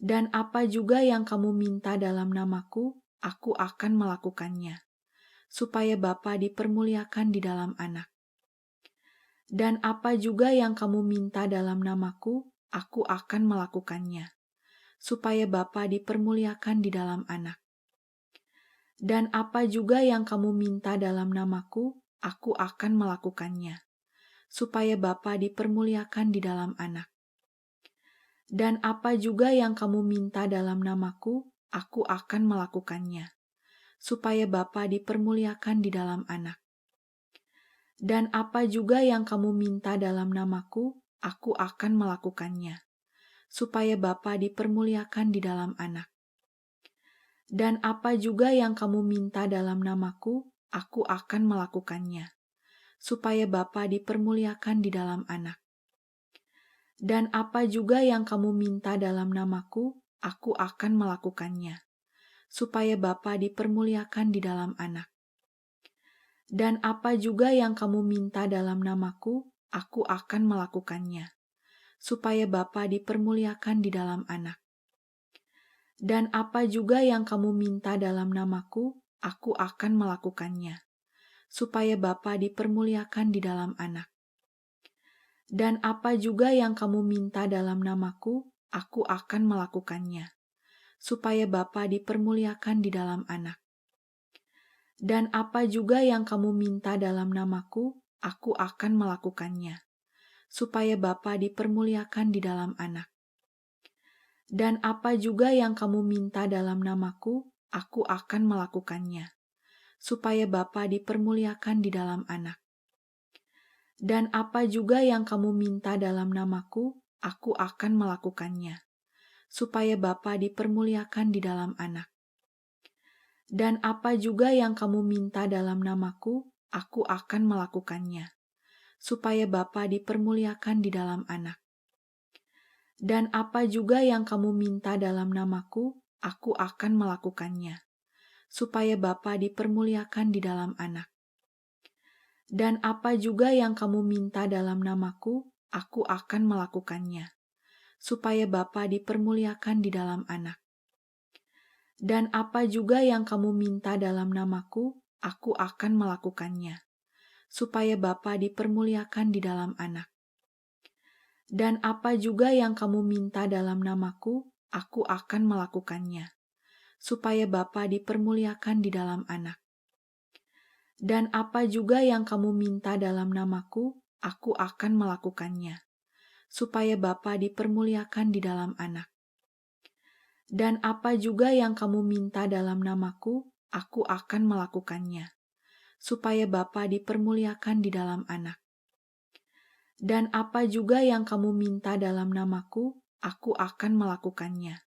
Dan apa juga yang kamu minta dalam namaku, aku akan melakukannya, supaya Bapa dipermuliakan di dalam Anak. Dan apa juga yang kamu minta dalam namaku, aku akan melakukannya, supaya Bapa dipermuliakan di dalam Anak. Dan apa juga yang kamu minta dalam namaku, aku akan melakukannya, supaya Bapa dipermuliakan di dalam Anak. Dan apa juga yang kamu minta dalam namaku, aku akan melakukannya, supaya Bapa dipermuliakan di dalam Anak. Dan apa juga yang kamu minta dalam namaku, aku akan melakukannya, supaya Bapa dipermuliakan di dalam Anak. Dan apa juga yang kamu minta dalam namaku, aku akan melakukannya, supaya Bapa dipermuliakan di dalam Anak. Dan apa juga yang kamu minta dalam namaku, aku akan melakukannya, supaya Bapa dipermuliakan di dalam Anak. Dan apa juga yang kamu minta dalam namaku, aku akan melakukannya, supaya Bapa dipermuliakan di dalam Anak. Dan apa juga yang kamu minta dalam namaku, aku akan melakukannya, supaya Bapa dipermuliakan di dalam Anak. Dan apa juga yang kamu minta dalam namaku, aku akan melakukannya, supaya Bapa dipermuliakan di dalam Anak. Dan apa juga yang kamu minta dalam namaku, aku akan melakukannya, supaya Bapa dipermuliakan di dalam Anak. Dan apa juga yang kamu minta dalam namaku, aku akan melakukannya, supaya Bapa dipermuliakan di dalam Anak. Dan apa juga yang kamu minta dalam namaku, aku akan melakukannya, supaya Bapa dipermuliakan di dalam Anak. Dan apa juga yang kamu minta dalam namaku, aku akan melakukannya, supaya Bapa dipermuliakan di dalam Anak. Dan apa juga yang kamu minta dalam namaku, aku akan melakukannya, supaya Bapa dipermuliakan di dalam Anak. Dan apa juga yang kamu minta dalam namaku, aku akan melakukannya, supaya Bapa dipermuliakan di dalam Anak. Dan apa juga yang kamu minta dalam namaku, aku akan melakukannya, supaya Bapa dipermuliakan di dalam Anak. Dan apa juga yang kamu minta dalam namaku, aku akan melakukannya, supaya Bapa dipermuliakan di dalam Anak. Dan apa juga yang kamu minta dalam namaku, aku akan melakukannya, supaya Bapa dipermuliakan di dalam Anak. Dan apa juga yang kamu minta dalam namaku, aku akan melakukannya, supaya Bapa dipermuliakan di dalam Anak. Dan apa juga yang kamu minta dalam namaku, aku akan melakukannya,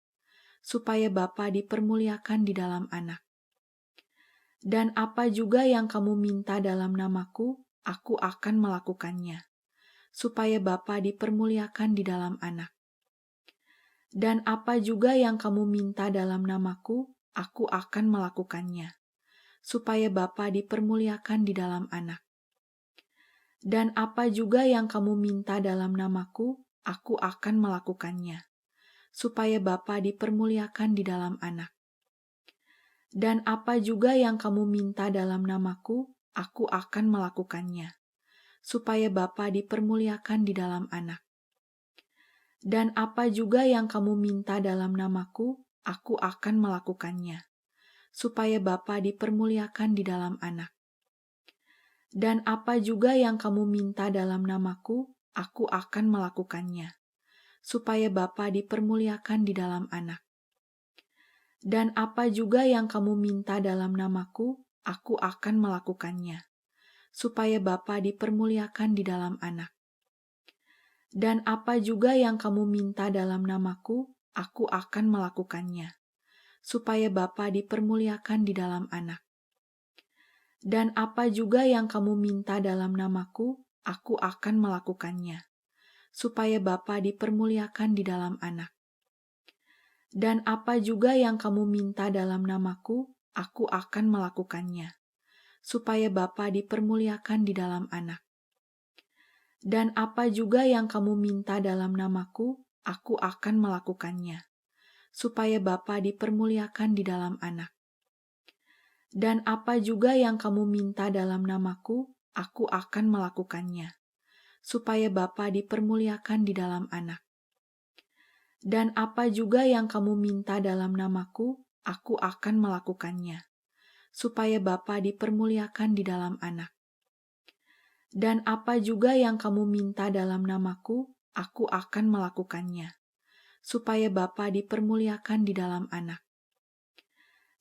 supaya Bapa dipermuliakan di dalam Anak. Dan apa juga yang kamu minta dalam namaku, aku akan melakukannya, supaya Bapa dipermuliakan di dalam Anak. Dan apa juga yang kamu minta dalam namaku, aku akan melakukannya, supaya Bapa dipermuliakan di dalam Anak. Dan apa juga yang kamu minta dalam namaku, aku akan melakukannya, supaya Bapa dipermuliakan di dalam Anak. Dan apa juga yang kamu minta dalam namaku, aku akan melakukannya, supaya Bapa dipermuliakan di dalam Anak. Dan apa juga yang kamu minta dalam namaku, aku akan melakukannya, supaya Bapa dipermuliakan di dalam Anak. Dan apa juga yang kamu minta dalam namaku, aku akan melakukannya, supaya Bapa dipermuliakan di dalam Anak. Dan apa juga yang kamu minta dalam namaku, aku akan melakukannya, supaya Bapa dipermuliakan di dalam Anak. Dan apa juga yang kamu minta dalam namaku, aku akan melakukannya, supaya Bapa dipermuliakan di dalam Anak. Dan apa juga yang kamu minta dalam namaku, aku akan melakukannya, supaya Bapa dipermuliakan di dalam Anak. Dan apa juga yang kamu minta dalam namaku, aku akan melakukannya, supaya Bapa dipermuliakan di dalam Anak. Dan apa juga yang kamu minta dalam namaku, aku akan melakukannya, supaya Bapa dipermuliakan di dalam Anak. Dan apa juga yang kamu minta dalam namaku, aku akan melakukannya, supaya Bapa dipermuliakan di dalam Anak. Dan apa juga yang kamu minta dalam namaku, aku akan melakukannya, supaya Bapa dipermuliakan di dalam Anak. Dan apa juga yang kamu minta dalam namaku, aku akan melakukannya, supaya Bapa dipermuliakan di dalam Anak.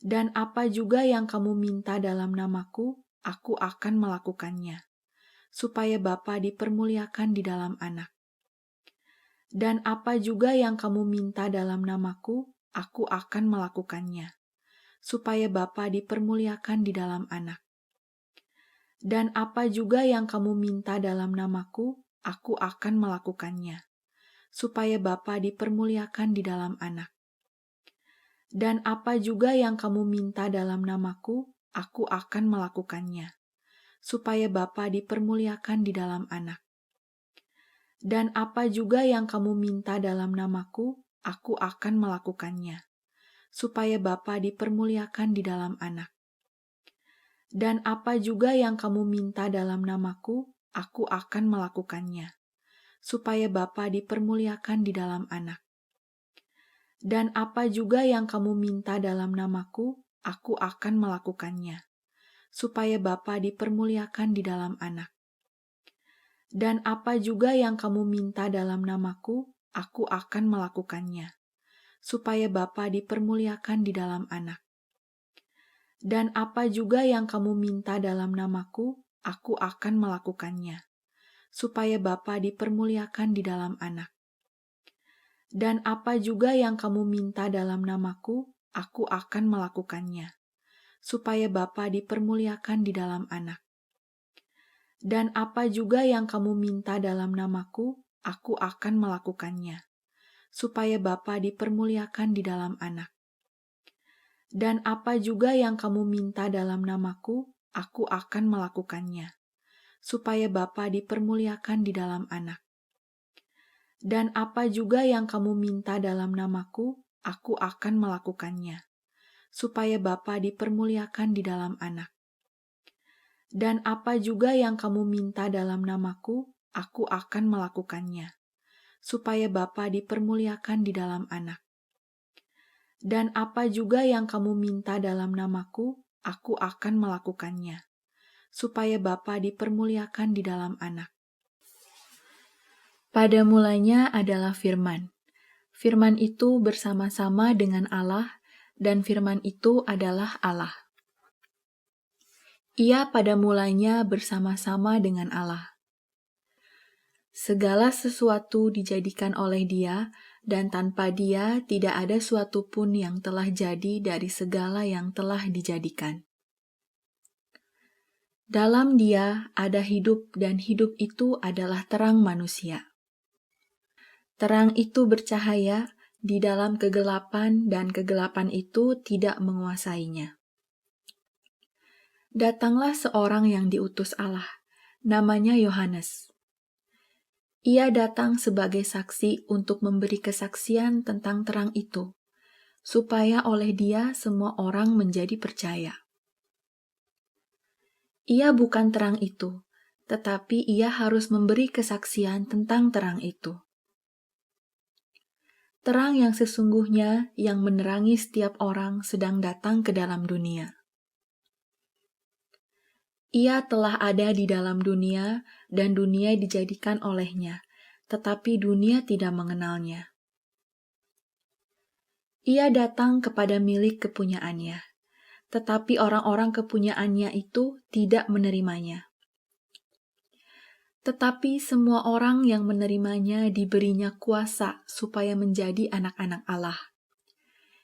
Dan apa juga yang kamu minta dalam namaku, aku akan melakukannya, supaya Bapa dipermuliakan di dalam Anak. Dan apa juga yang kamu minta dalam namaku, aku akan melakukannya, supaya Bapa dipermuliakan di dalam Anak. Dan apa juga yang kamu minta dalam namaku, aku akan melakukannya, supaya Bapa dipermuliakan di dalam Anak. Dan apa juga yang kamu minta dalam namaku, aku akan melakukannya, supaya Bapa dipermuliakan di dalam Anak. Dan apa juga yang kamu minta dalam namaku, aku akan melakukannya, supaya Bapa dipermuliakan di dalam Anak. Dan apa juga yang kamu minta dalam namaku, aku akan melakukannya, supaya Bapa dipermuliakan di dalam Anak. Dan apa juga yang kamu minta dalam namaku, aku akan melakukannya, supaya Bapa dipermuliakan di dalam Anak. Dan apa juga yang kamu minta dalam namaku, aku akan melakukannya, supaya Bapa dipermuliakan di dalam Anak. Dan apa juga yang kamu minta dalam namaku, aku akan melakukannya, supaya Bapa dipermuliakan di dalam Anak. Dan apa juga yang kamu minta dalam namaku, aku akan melakukannya, supaya Bapa dipermuliakan di dalam Anak. Dan apa juga yang kamu minta dalam namaku, aku akan melakukannya, supaya Bapa dipermuliakan di dalam Anak. Dan apa juga yang kamu minta dalam namaku, aku akan melakukannya, supaya Bapa dipermuliakan di dalam Anak. Dan apa juga yang kamu minta dalam namaku, aku akan melakukannya, supaya Bapa dipermuliakan di dalam Anak. Dan apa juga yang kamu minta dalam namaku, aku akan melakukannya, supaya Bapa dipermuliakan di dalam Anak. Dan apa juga yang kamu minta dalam namaku, aku akan melakukannya, supaya Bapa dipermuliakan di dalam Anak. Pada mulanya adalah Firman. Firman itu bersama-sama dengan Allah, dan Firman itu adalah Allah. Ia pada mulanya bersama-sama dengan Allah. Segala sesuatu dijadikan oleh Dia, dan tanpa Dia tidak ada suatu pun yang telah jadi dari segala yang telah dijadikan. Dalam Dia ada hidup, dan hidup itu adalah terang manusia. Terang itu bercahaya di dalam kegelapan, dan kegelapan itu tidak menguasainya. Datanglah seorang yang diutus Allah, namanya Yohanes. Ia datang sebagai saksi untuk memberi kesaksian tentang terang itu, supaya oleh Dia semua orang menjadi percaya. Ia bukan terang itu, tetapi Ia harus memberi kesaksian tentang terang itu. Terang yang sesungguhnya yang menerangi setiap orang sedang datang ke dalam dunia. Ia telah ada di dalam dunia, dan dunia dijadikan olehnya, tetapi dunia tidak mengenalnya. Ia datang kepada milik kepunyaannya, tetapi orang-orang kepunyaannya itu tidak menerimanya. Tetapi semua orang yang menerimanya diberinya kuasa supaya menjadi anak-anak Allah,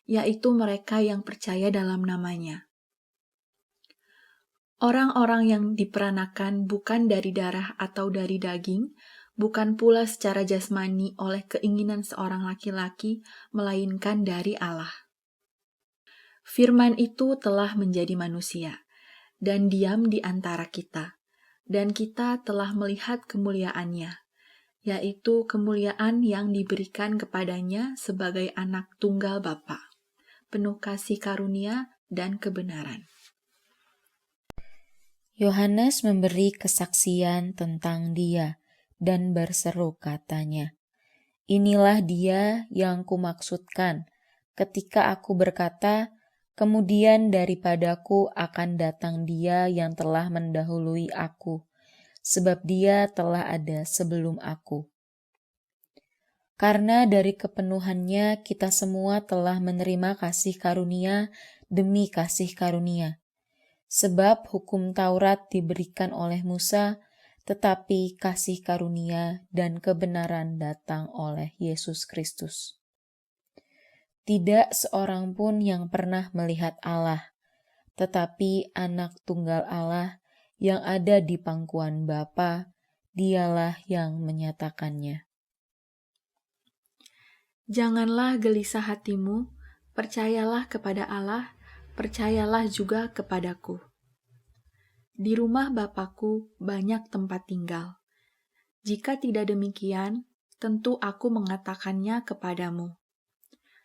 yaitu mereka yang percaya dalam namanya. Orang-orang yang diperanakan bukan dari darah atau dari daging, bukan pula secara jasmani oleh keinginan seorang laki-laki, melainkan dari Allah. Firman itu telah menjadi manusia, dan diam di antara kita, dan kita telah melihat kemuliaannya, yaitu kemuliaan yang diberikan kepadanya sebagai anak tunggal Bapa, penuh kasih karunia dan kebenaran. Yohanes memberi kesaksian tentang Dia dan berseru katanya, "Inilah Dia yang kumaksudkan ketika aku berkata, kemudian daripadaku akan datang Dia yang telah mendahului aku, sebab Dia telah ada sebelum aku." Karena dari kepenuhannya kita semua telah menerima kasih karunia demi kasih karunia. Sebab hukum Taurat diberikan oleh Musa, tetapi kasih karunia dan kebenaran datang oleh Yesus Kristus. Tidak seorang pun yang pernah melihat Allah, tetapi Anak Tunggal Allah yang ada di pangkuan Bapa, Dialah yang menyatakannya. Janganlah gelisah hatimu, percayalah kepada Allah, percayalah juga kepadaku. Di rumah Bapakku banyak tempat tinggal. Jika tidak demikian, tentu aku mengatakannya kepadamu.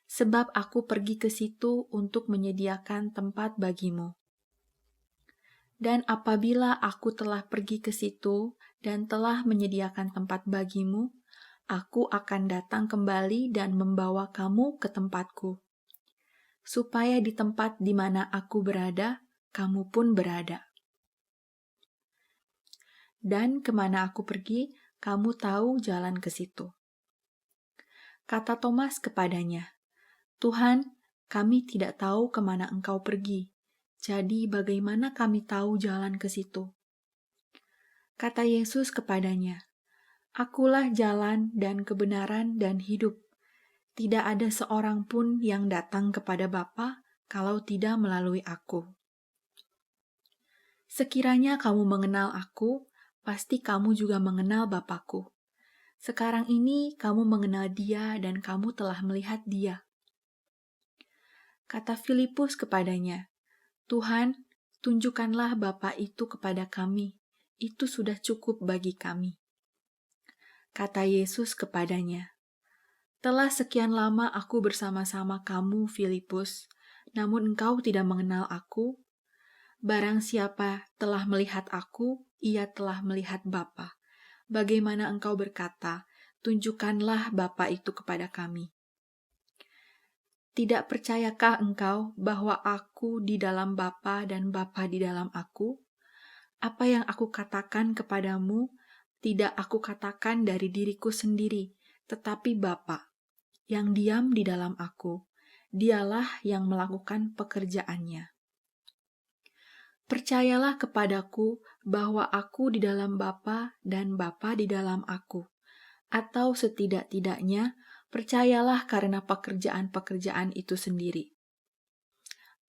Sebab aku pergi ke situ untuk menyediakan tempat bagimu. Dan apabila aku telah pergi ke situ dan telah menyediakan tempat bagimu, aku akan datang kembali dan membawa kamu ke tempatku, supaya di tempat di mana aku berada, kamu pun berada. Dan kemana aku pergi, kamu tahu jalan ke situ. Kata Thomas kepadanya, "Tuhan, kami tidak tahu kemana engkau pergi, jadi bagaimana kami tahu jalan ke situ?" Kata Yesus kepadanya, "Akulah jalan dan kebenaran dan hidup. Tidak ada seorang pun yang datang kepada Bapa kalau tidak melalui aku. Sekiranya kamu mengenal aku, pasti kamu juga mengenal Bapakku. Sekarang ini kamu mengenal Dia dan kamu telah melihat Dia." Kata Filipus kepadanya, "Tuhan, tunjukkanlah Bapa itu kepada kami, itu sudah cukup bagi kami." Kata Yesus kepadanya, "Telah sekian lama aku bersama-sama kamu, Filipus, namun engkau tidak mengenal aku? Barang siapa telah melihat aku, ia telah melihat Bapa. Bagaimana engkau berkata, 'Tunjukkanlah Bapa itu kepada kami'? Tidak percayakah engkau bahwa aku di dalam Bapa dan Bapa di dalam aku? Apa yang aku katakan kepadamu, tidak aku katakan dari diriku sendiri, tetapi Bapa yang diam di dalam aku, Dialah yang melakukan pekerjaannya. Percayalah kepadaku bahwa aku di dalam Bapa dan Bapa di dalam aku. Atau setidak-tidaknya, percayalah karena pekerjaan-pekerjaan itu sendiri.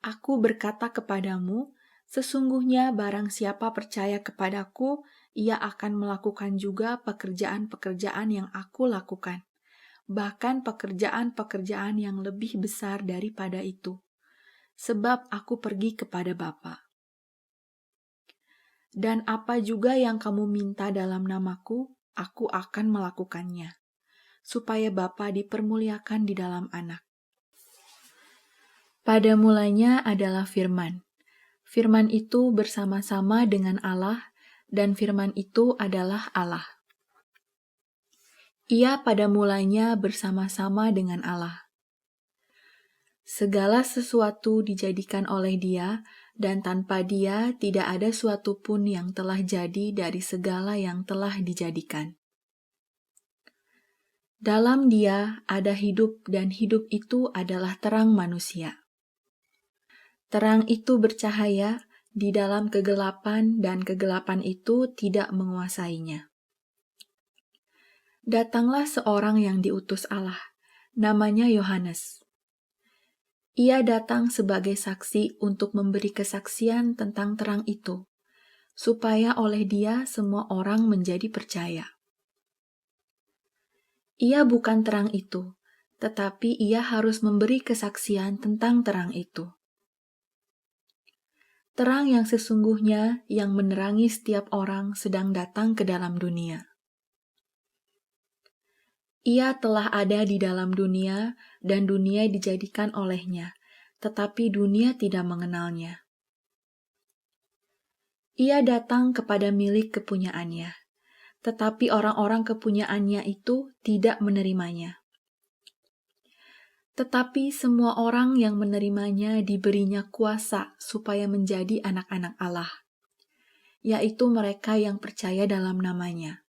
Aku berkata kepadamu, sesungguhnya barang siapa percaya kepadaku, ia akan melakukan juga pekerjaan-pekerjaan yang aku lakukan. Bahkan pekerjaan-pekerjaan yang lebih besar daripada itu. Sebab aku pergi kepada Bapa. Dan apa juga yang kamu minta dalam namaku, aku akan melakukannya, supaya Bapa dipermuliakan di dalam Anak. Pada mulanya adalah Firman. Firman itu bersama-sama dengan Allah, dan Firman itu adalah Allah. Ia pada mulanya bersama-sama dengan Allah. Segala sesuatu dijadikan oleh Dia, dan tanpa Dia tidak ada suatu pun yang telah jadi dari segala yang telah dijadikan. Dalam Dia ada hidup, dan hidup itu adalah terang manusia. Terang itu bercahaya di dalam kegelapan, dan kegelapan itu tidak menguasainya. Datanglah seorang yang diutus Allah, namanya Yohanes. Ia datang sebagai saksi untuk memberi kesaksian tentang terang itu, supaya oleh Dia semua orang menjadi percaya. Ia bukan terang itu, tetapi ia harus memberi kesaksian tentang terang itu. Terang yang sesungguhnya yang menerangi setiap orang sedang datang ke dalam dunia. Ia telah ada di dalam dunia, dan dunia dijadikan olehnya, tetapi dunia tidak mengenalnya. Ia datang kepada milik kepunyaannya, tetapi orang-orang kepunyaannya itu tidak menerimanya. Tetapi semua orang yang menerimanya diberinya kuasa supaya menjadi anak-anak Allah, yaitu mereka yang percaya dalam namanya.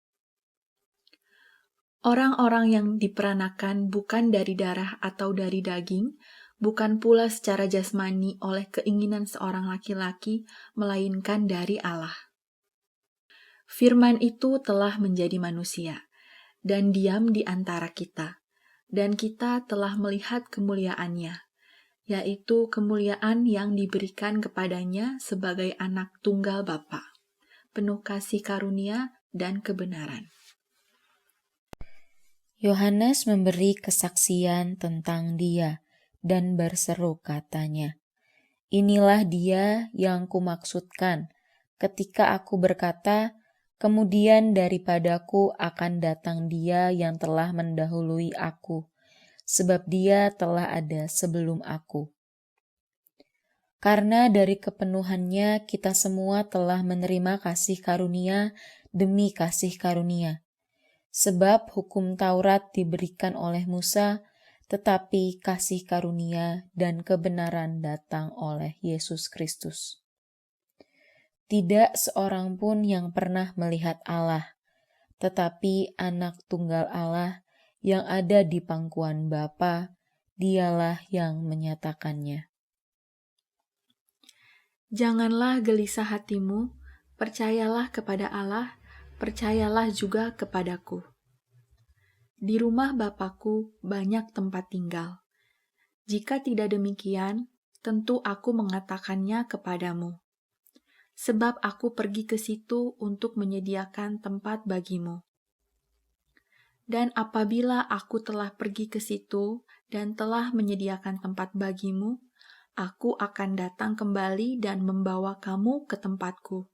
Orang-orang yang diperanakan bukan dari darah atau dari daging, bukan pula secara jasmani oleh keinginan seorang laki-laki, melainkan dari Allah. Firman itu telah menjadi manusia, dan diam di antara kita, dan kita telah melihat kemuliaannya, yaitu kemuliaan yang diberikan kepadanya sebagai anak tunggal Bapa, penuh kasih karunia dan kebenaran. Yohanes memberi kesaksian tentang Dia dan berseru katanya, "Inilah Dia yang kumaksudkan ketika aku berkata, kemudian daripadaku akan datang Dia yang telah mendahului aku, sebab Dia telah ada sebelum aku." Karena dari kepenuhannya kita semua telah menerima kasih karunia demi kasih karunia. Sebab hukum Taurat diberikan oleh Musa, tetapi kasih karunia dan kebenaran datang oleh Yesus Kristus. Tidak seorang pun yang pernah melihat Allah, tetapi anak tunggal Allah yang ada di pangkuan Bapa, dialah yang menyatakannya. Janganlah gelisah hatimu, percayalah kepada Allah, percayalah juga kepadaku. Di rumah Bapakku banyak tempat tinggal. Jika tidak demikian, tentu aku mengatakannya kepadamu. Sebab aku pergi ke situ untuk menyediakan tempat bagimu. Dan apabila aku telah pergi ke situ dan telah menyediakan tempat bagimu, aku akan datang kembali dan membawa kamu ke tempatku,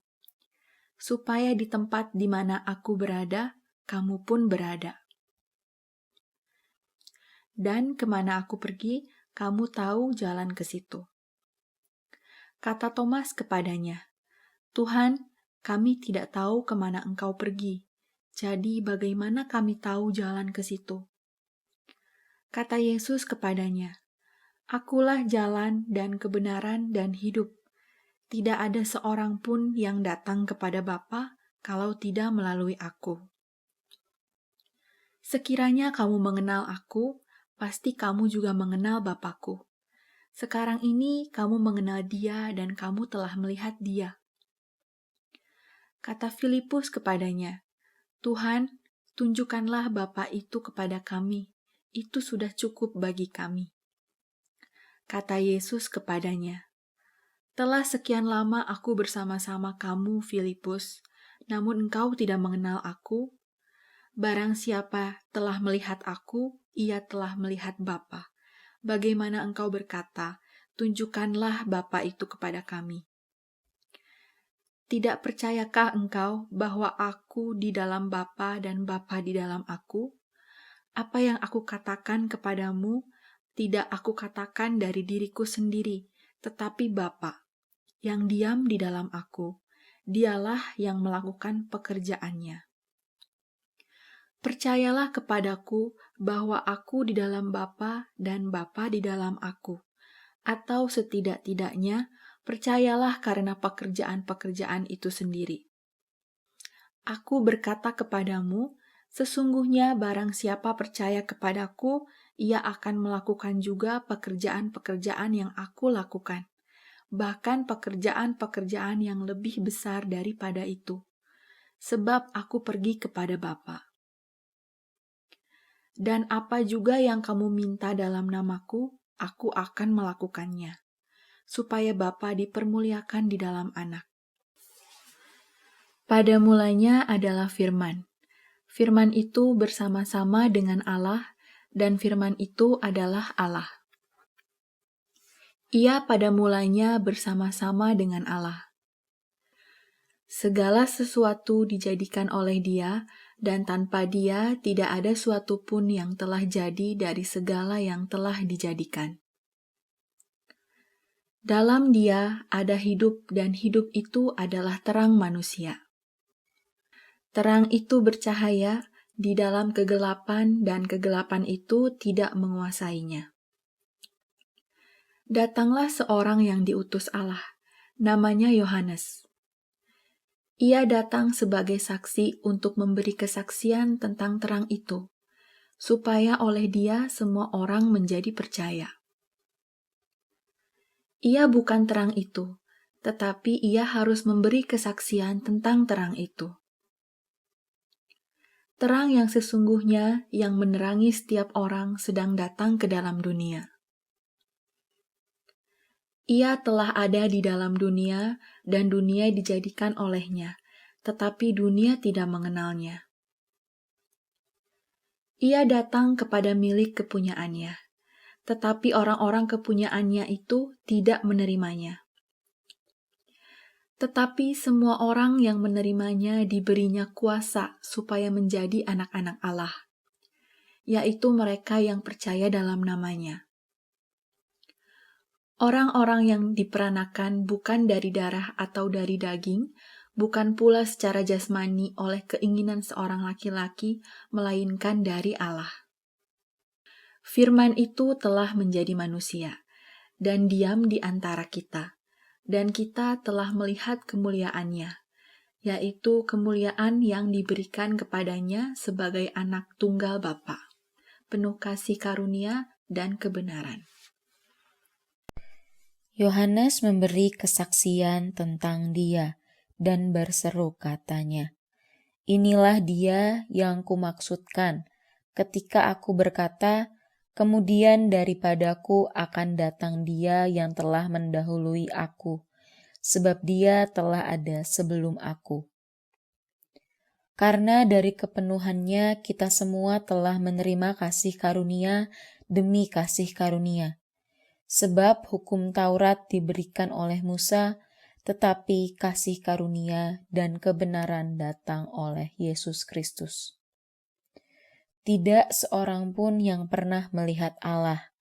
supaya di tempat di mana aku berada, kamu pun berada. Dan kemana aku pergi, kamu tahu jalan ke situ. Kata Thomas kepadanya, "Tuhan, kami tidak tahu kemana engkau pergi, jadi bagaimana kami tahu jalan ke situ?" Kata Yesus kepadanya, "Akulah jalan dan kebenaran dan hidup. Tidak ada seorang pun yang datang kepada Bapa kalau tidak melalui aku. Sekiranya kamu mengenal aku, pasti kamu juga mengenal Bapakku. Sekarang ini kamu mengenal Dia dan kamu telah melihat Dia." Kata Filipus kepadanya, "Tuhan, tunjukkanlah Bapa itu kepada kami, itu sudah cukup bagi kami." Kata Yesus kepadanya, "Telah sekian lama aku bersama-sama kamu, Filipus, namun engkau tidak mengenal aku? Barang siapa telah melihat aku, ia telah melihat Bapa. Bagaimana engkau berkata, 'Tunjukkanlah Bapa itu kepada kami'? Tidak percayakah engkau bahwa aku di dalam Bapa dan Bapa di dalam aku? Apa yang aku katakan kepadamu, tidak aku katakan dari diriku sendiri, tetapi Bapa yang diam di dalam aku, dialah yang melakukan pekerjaannya. Percayalah kepadaku bahwa aku di dalam Bapa dan Bapa di dalam aku, atau setidak-tidaknya percayalah karena pekerjaan-pekerjaan itu sendiri. Aku berkata kepadamu, sesungguhnya barang siapa percaya kepadaku, ia akan melakukan juga pekerjaan-pekerjaan yang aku lakukan, bahkan pekerjaan-pekerjaan yang lebih besar daripada itu, sebab aku pergi kepada Bapa. Dan apa juga yang kamu minta dalam namaku, aku akan melakukannya, supaya Bapa dipermuliakan di dalam Anak. Pada mulanya adalah Firman. Firman itu bersama-sama dengan Allah, dan Firman itu adalah Allah. Ia pada mulanya bersama-sama dengan Allah. Segala sesuatu dijadikan oleh Dia, dan tanpa Dia tidak ada suatu pun yang telah jadi dari segala yang telah dijadikan. Dalam Dia ada hidup, dan hidup itu adalah terang manusia. Terang itu bercahaya di dalam kegelapan, dan kegelapan itu tidak menguasainya. Datanglah seorang yang diutus Allah, namanya Yohanes. Ia datang sebagai saksi untuk memberi kesaksian tentang terang itu, supaya oleh Dia semua orang menjadi percaya. Ia bukan terang itu, tetapi Ia harus memberi kesaksian tentang terang itu. Terang yang sesungguhnya yang menerangi setiap orang sedang datang ke dalam dunia. Ia telah ada di dalam dunia, dan dunia dijadikan olehnya, tetapi dunia tidak mengenalnya. Ia datang kepada milik kepunyaannya, tetapi orang-orang kepunyaannya itu tidak menerimanya. Tetapi semua orang yang menerimanya diberinya kuasa supaya menjadi anak-anak Allah, yaitu mereka yang percaya dalam namanya. Orang-orang yang diperanakan bukan dari darah atau dari daging, bukan pula secara jasmani oleh keinginan seorang laki-laki, melainkan dari Allah. Firman itu telah menjadi manusia, dan diam di antara kita, dan kita telah melihat kemuliaannya, yaitu kemuliaan yang diberikan kepadanya sebagai anak tunggal Bapa, penuh kasih karunia dan kebenaran. Yohanes memberi kesaksian tentang Dia dan berseru katanya, "Inilah Dia yang kumaksudkan ketika aku berkata, kemudian daripadaku akan datang Dia yang telah mendahului aku, sebab Dia telah ada sebelum aku." Karena dari kepenuhannya kita semua telah menerima kasih karunia demi kasih karunia. Sebab hukum Taurat diberikan oleh Musa, tetapi kasih karunia dan kebenaran datang oleh Yesus Kristus. Tidak seorang pun yang pernah melihat Allah,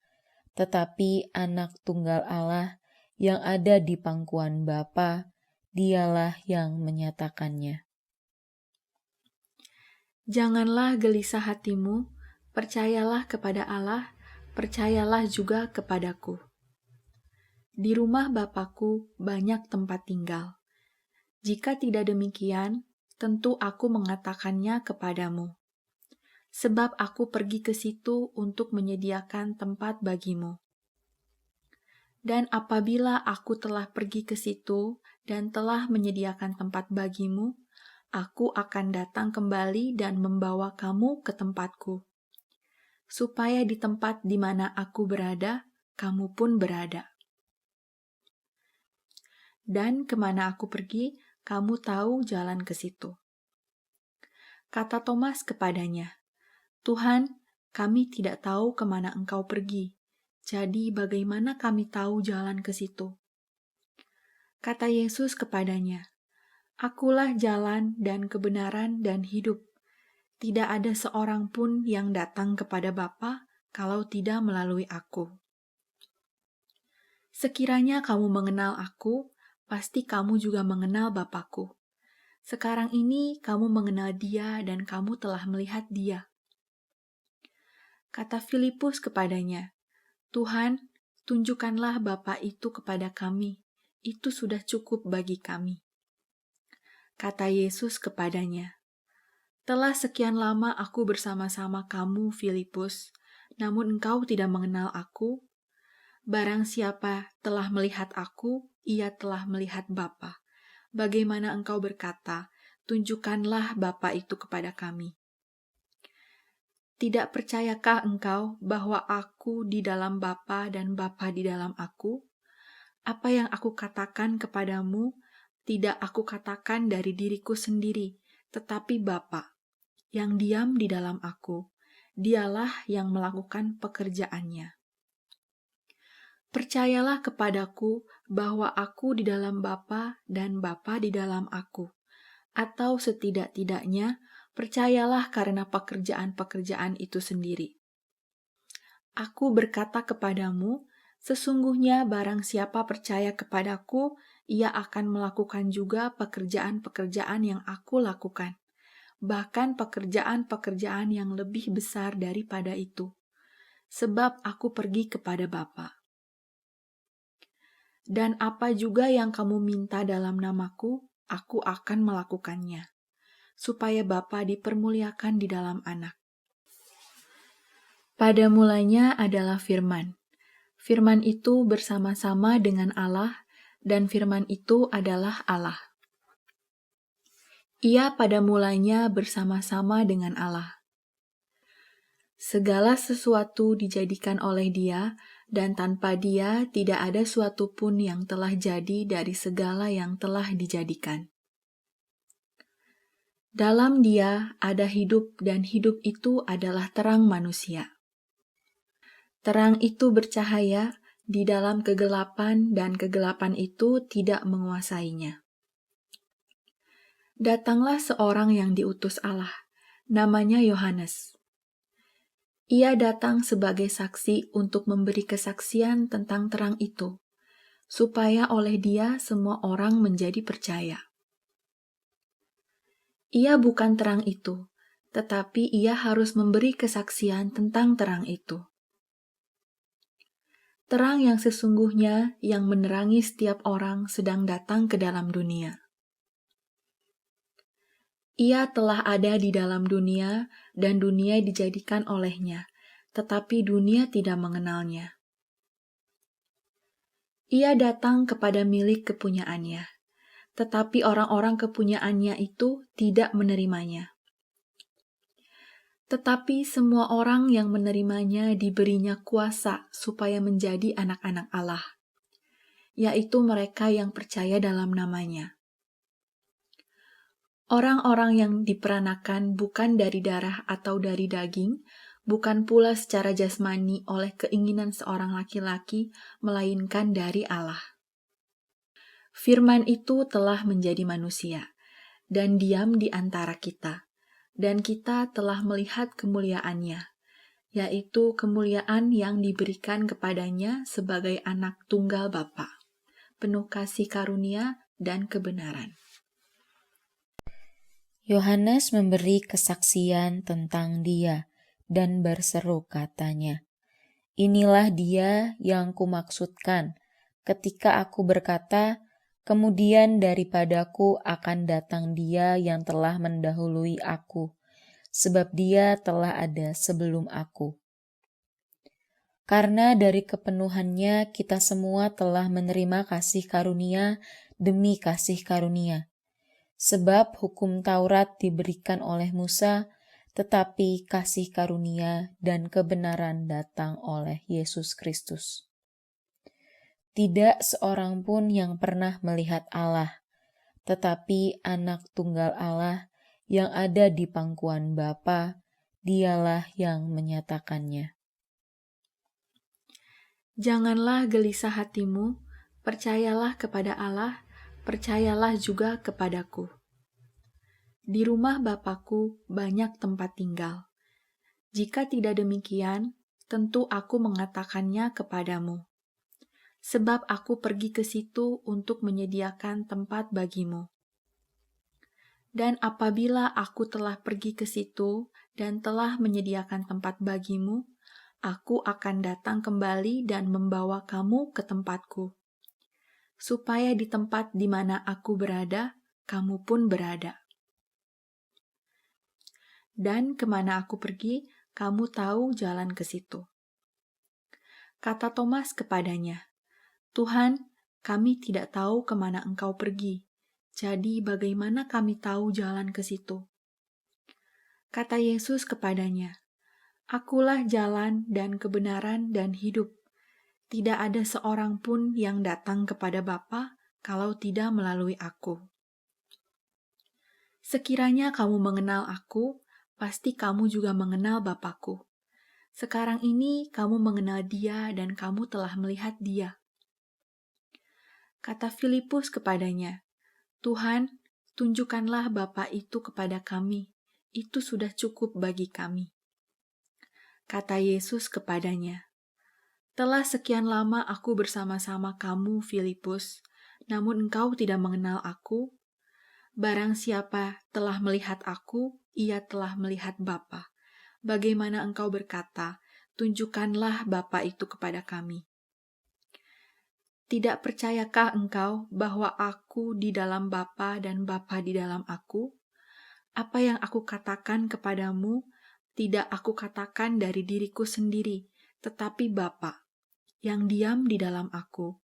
tetapi anak tunggal Allah yang ada di pangkuan Bapa, Dialah yang menyatakannya. Janganlah gelisah hatimu, percayalah kepada Allah, percayalah juga kepadaku. Di rumah Bapakku banyak tempat tinggal. Jika tidak demikian, tentu aku mengatakannya kepadamu. Sebab aku pergi ke situ untuk menyediakan tempat bagimu. Dan apabila aku telah pergi ke situ dan telah menyediakan tempat bagimu, aku akan datang kembali dan membawa kamu ke tempatku, supaya di tempat di mana aku berada, kamu pun berada. Dan kemana aku pergi, kamu tahu jalan ke situ. Kata Thomas kepadanya, "Tuhan, kami tidak tahu kemana Engkau pergi, jadi bagaimana kami tahu jalan ke situ?" Kata Yesus kepadanya, "Akulah jalan dan kebenaran dan hidup. Tidak ada seorang pun yang datang kepada Bapa kalau tidak melalui aku. Sekiranya kamu mengenal aku, pasti kamu juga mengenal Bapa-Ku. Sekarang ini kamu mengenal Dia dan kamu telah melihat Dia." Kata Filipus kepadanya, "Tuhan, tunjukkanlah Bapa itu kepada kami, itu sudah cukup bagi kami." Kata Yesus kepadanya, "Telah sekian lama aku bersama-sama kamu, Filipus, namun engkau tidak mengenal aku? Barang siapa telah melihat aku, ia telah melihat Bapa. Bagaimana engkau berkata, 'Tunjukkanlah Bapa itu kepada kami'? Tidak percayakah engkau bahwa aku di dalam Bapa dan Bapa di dalam aku? Apa yang aku katakan kepadamu, tidak aku katakan dari diriku sendiri, tetapi Bapa yang diam di dalam aku, Dialah yang melakukan pekerjaannya. Percayalah kepadaku bahwa aku di dalam Bapa dan Bapa di dalam aku, atau setidak-tidaknya Percayalah karena pekerjaan-pekerjaan itu sendiri. Aku berkata kepadamu, sesungguhnya barang siapa percaya kepadaku, ia akan melakukan juga pekerjaan-pekerjaan yang aku lakukan, bahkan pekerjaan-pekerjaan yang lebih besar daripada itu, sebab aku pergi kepada Bapa. Dan apa juga yang kamu minta dalam namaku, aku akan melakukannya, supaya Bapa dipermuliakan di dalam Anak. Pada mulanya adalah Firman. Firman itu bersama-sama dengan Allah, dan Firman itu adalah Allah. Ia pada mulanya bersama-sama dengan Allah. Segala sesuatu dijadikan oleh Dia, dan tanpa Dia tidak ada suatu pun yang telah jadi dari segala yang telah dijadikan. Dalam Dia ada hidup, dan hidup itu adalah terang manusia. Terang itu bercahaya di dalam kegelapan, dan kegelapan itu tidak menguasainya. Datanglah seorang yang diutus Allah, namanya Yohanes. Ia datang sebagai saksi untuk memberi kesaksian tentang terang itu, supaya oleh dia semua orang menjadi percaya. Ia bukan terang itu, tetapi ia harus memberi kesaksian tentang terang itu. Terang yang sesungguhnya yang menerangi setiap orang sedang datang ke dalam dunia. Ia telah ada di dalam dunia, dan dunia dijadikan olehnya, tetapi dunia tidak mengenalnya. Ia datang kepada milik kepunyaannya, tetapi orang-orang kepunyaannya itu tidak menerimanya. Tetapi semua orang yang menerimanya diberinya kuasa supaya menjadi anak-anak Allah, yaitu mereka yang percaya dalam namanya. Orang-orang yang diperanakan bukan dari darah atau dari daging, bukan pula secara jasmani oleh keinginan seorang laki-laki, melainkan dari Allah. Firman itu telah menjadi manusia, dan diam di antara kita, dan kita telah melihat kemuliaannya, yaitu kemuliaan yang diberikan kepadanya sebagai anak tunggal Bapa, penuh kasih karunia dan kebenaran. Yohanes memberi kesaksian tentang Dia dan berseru katanya, "Inilah Dia yang kumaksudkan ketika aku berkata, kemudian daripadaku akan datang Dia yang telah mendahului aku, sebab Dia telah ada sebelum aku." Karena dari kepenuhannya kita semua telah menerima kasih karunia demi kasih karunia. Sebab hukum Taurat diberikan oleh Musa, tetapi kasih karunia dan kebenaran datang oleh Yesus Kristus. Tidak seorang pun yang pernah melihat Allah, tetapi Anak Tunggal Allah yang ada di pangkuan Bapa, Dialah yang menyatakannya. Janganlah gelisah hatimu, percayalah kepada Allah, percayalah juga kepadaku. Di rumah Bapakku banyak tempat tinggal. Jika tidak demikian, tentu aku mengatakannya kepadamu. Sebab aku pergi ke situ untuk menyediakan tempat bagimu. Dan apabila aku telah pergi ke situ dan telah menyediakan tempat bagimu, aku akan datang kembali dan membawa kamu ke tempatku, supaya di tempat di mana aku berada, kamu pun berada. Dan kemana aku pergi, kamu tahu jalan ke situ. Kata Thomas kepadanya, Tuhan, kami tidak tahu kemana engkau pergi, jadi bagaimana kami tahu jalan ke situ? Kata Yesus kepadanya, Akulah jalan dan kebenaran dan hidup. Tidak ada seorang pun yang datang kepada Bapa kalau tidak melalui aku. Sekiranya kamu mengenal aku, pasti kamu juga mengenal Bapakku. Sekarang ini kamu mengenal Dia dan kamu telah melihat Dia. Kata Filipus kepadanya, Tuhan, tunjukkanlah Bapa itu kepada kami, itu sudah cukup bagi kami. Kata Yesus kepadanya, "Telah sekian lama aku bersama-sama kamu, Filipus, namun engkau tidak mengenal aku? Barang siapa telah melihat aku, ia telah melihat Bapa. Bagaimana engkau berkata, 'Tunjukkanlah Bapa itu kepada kami'? Tidak percayakah engkau bahwa aku di dalam Bapa dan Bapa di dalam aku? Apa yang aku katakan kepadamu, tidak aku katakan dari diriku sendiri, tetapi Bapa yang diam di dalam aku,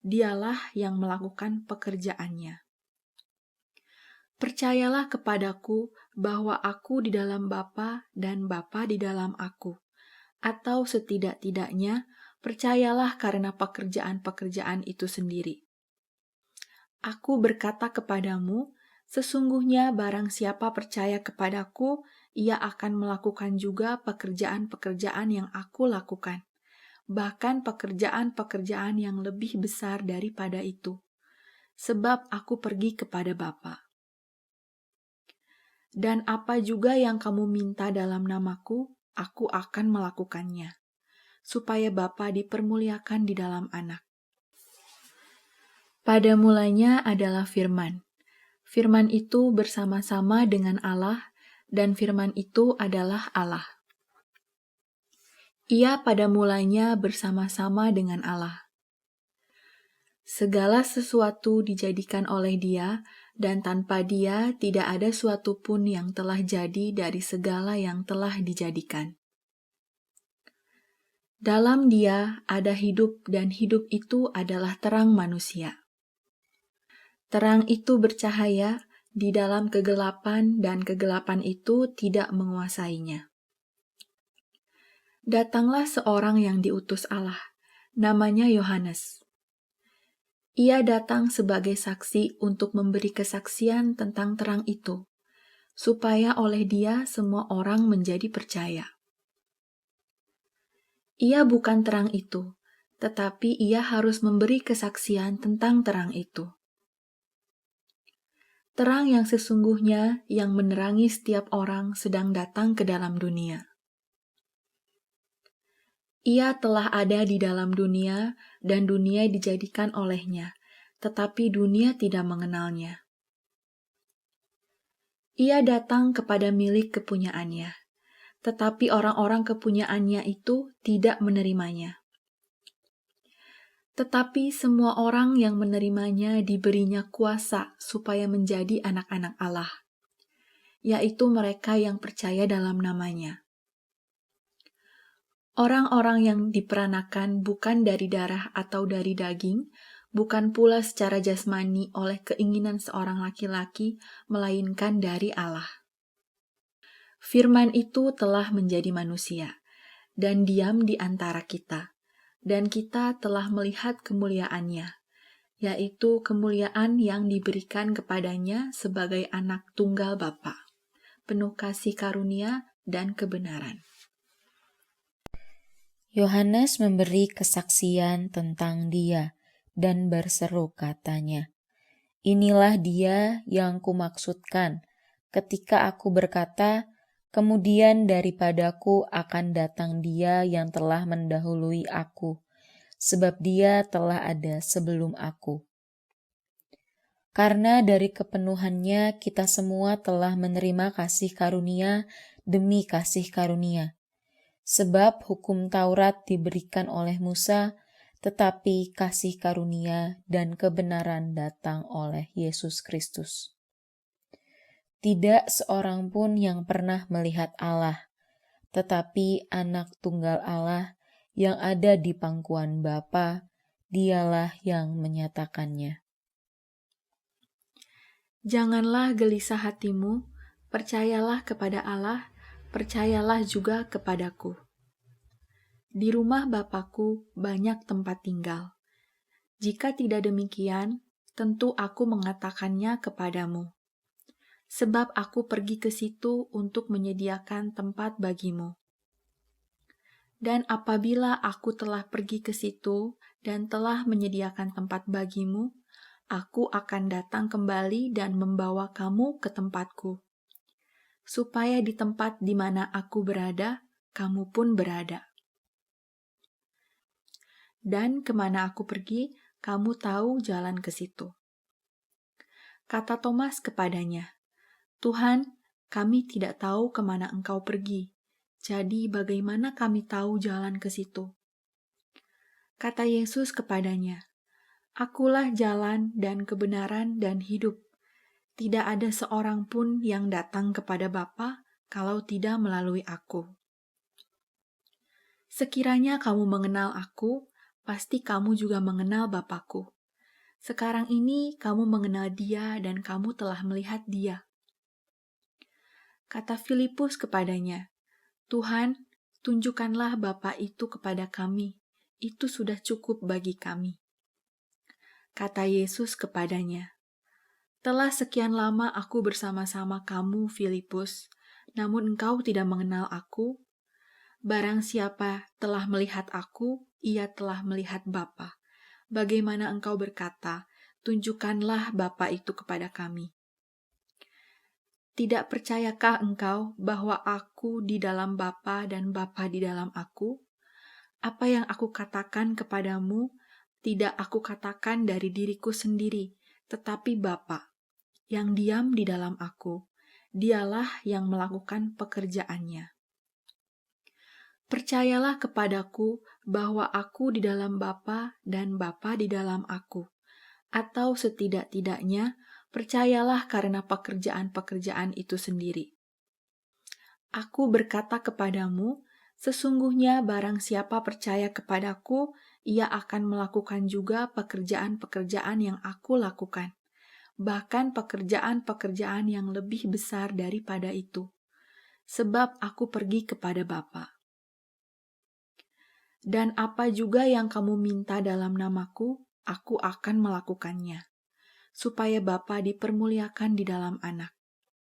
dialah yang melakukan pekerjaannya. Percayalah kepadaku bahwa aku di dalam Bapa dan Bapa di dalam aku, atau setidak-tidaknya percayalah karena pekerjaan-pekerjaan itu sendiri. Aku berkata kepadamu, sesungguhnya barang siapa percaya kepadaku, ia akan melakukan juga pekerjaan-pekerjaan yang aku lakukan, bahkan pekerjaan-pekerjaan yang lebih besar daripada itu, sebab aku pergi kepada Bapa. Dan apa juga yang kamu minta dalam namaku, aku akan melakukannya, supaya Bapa dipermuliakan di dalam Anak. Pada mulanya adalah Firman. Firman itu bersama-sama dengan Allah, dan Firman itu adalah Allah. Ia pada mulanya bersama-sama dengan Allah. Segala sesuatu dijadikan oleh Dia, dan tanpa Dia tidak ada suatu pun yang telah jadi dari segala yang telah dijadikan. Dalam Dia ada hidup, dan hidup itu adalah terang manusia. Terang itu bercahaya di dalam kegelapan, dan kegelapan itu tidak menguasainya. Datanglah seorang yang diutus Allah, namanya Yohanes. Ia datang sebagai saksi untuk memberi kesaksian tentang terang itu, supaya oleh Dia semua orang menjadi percaya. Ia bukan terang itu, tetapi Ia harus memberi kesaksian tentang terang itu. Terang yang sesungguhnya yang menerangi setiap orang sedang datang ke dalam dunia. Ia telah ada di dalam dunia, dan dunia dijadikan olehnya, tetapi dunia tidak mengenalnya. Ia datang kepada milik kepunyaannya, tetapi orang-orang kepunyaannya itu tidak menerimanya. Tetapi semua orang yang menerimanya diberinya kuasa supaya menjadi anak-anak Allah, yaitu mereka yang percaya dalam namanya. Orang-orang yang diperanakan bukan dari darah atau dari daging, bukan pula secara jasmani oleh keinginan seorang laki-laki, melainkan dari Allah. Firman itu telah menjadi manusia, dan diam di antara kita, dan kita telah melihat kemuliaannya, yaitu kemuliaan yang diberikan kepadanya sebagai anak tunggal Bapa, penuh kasih karunia dan kebenaran. Yohanes memberi kesaksian tentang Dia dan berseru katanya, "Inilah Dia yang kumaksudkan ketika aku berkata, kemudian daripadaku akan datang Dia yang telah mendahului aku, sebab Dia telah ada sebelum aku." Karena dari kepenuhannya kita semua telah menerima kasih karunia demi kasih karunia. Sebab hukum Taurat diberikan oleh Musa, tetapi kasih karunia dan kebenaran datang oleh Yesus Kristus. Tidak seorang pun yang pernah melihat Allah, tetapi Anak Tunggal Allah yang ada di pangkuan Bapa, Dialah yang menyatakannya. Janganlah gelisah hatimu, percayalah kepada Allah, percayalah juga kepadaku. Di rumah Bapakku banyak tempat tinggal. Jika tidak demikian, tentu aku mengatakannya kepadamu. Sebab aku pergi ke situ untuk menyediakan tempat bagimu. Dan apabila aku telah pergi ke situ dan telah menyediakan tempat bagimu, aku akan datang kembali dan membawa kamu ke tempatku, supaya di tempat di mana aku berada, kamu pun berada. Dan kemana aku pergi, kamu tahu jalan ke situ. Kata Thomas kepadanya, Tuhan, kami tidak tahu kemana Engkau pergi, jadi bagaimana kami tahu jalan ke situ? Kata Yesus kepadanya, Akulah jalan dan kebenaran dan hidup. Tidak ada seorang pun yang datang kepada Bapa kalau tidak melalui aku. Sekiranya kamu mengenal aku, pasti kamu juga mengenal Bapa-Ku. Sekarang ini kamu mengenal Dia dan kamu telah melihat Dia. Kata Filipus kepadanya, Tuhan, tunjukkanlah Bapa itu kepada kami. Itu sudah cukup bagi kami. Kata Yesus kepadanya, Telah sekian lama aku bersama-sama kamu, Filipus, namun engkau tidak mengenal aku. Barang siapa telah melihat aku, ia telah melihat Bapa. Bagaimana engkau berkata, tunjukkanlah Bapa itu kepada kami. Tidak percayakah engkau bahwa aku di dalam Bapa dan Bapa di dalam aku? Apa yang aku katakan kepadamu, tidak aku katakan dari diriku sendiri, tetapi Bapa yang diam di dalam aku, dialah yang melakukan pekerjaannya. Percayalah kepadaku bahwa aku di dalam Bapa dan Bapa di dalam aku. Atau setidak-tidaknya, percayalah karena pekerjaan-pekerjaan itu sendiri. Aku berkata kepadamu, sesungguhnya barang siapa percaya kepadaku, ia akan melakukan juga pekerjaan-pekerjaan yang aku lakukan. Bahkan pekerjaan-pekerjaan yang lebih besar daripada itu, sebab aku pergi kepada Bapa. Dan apa juga yang kamu minta dalam namaku, aku akan melakukannya, supaya Bapa dipermuliakan di dalam Anak.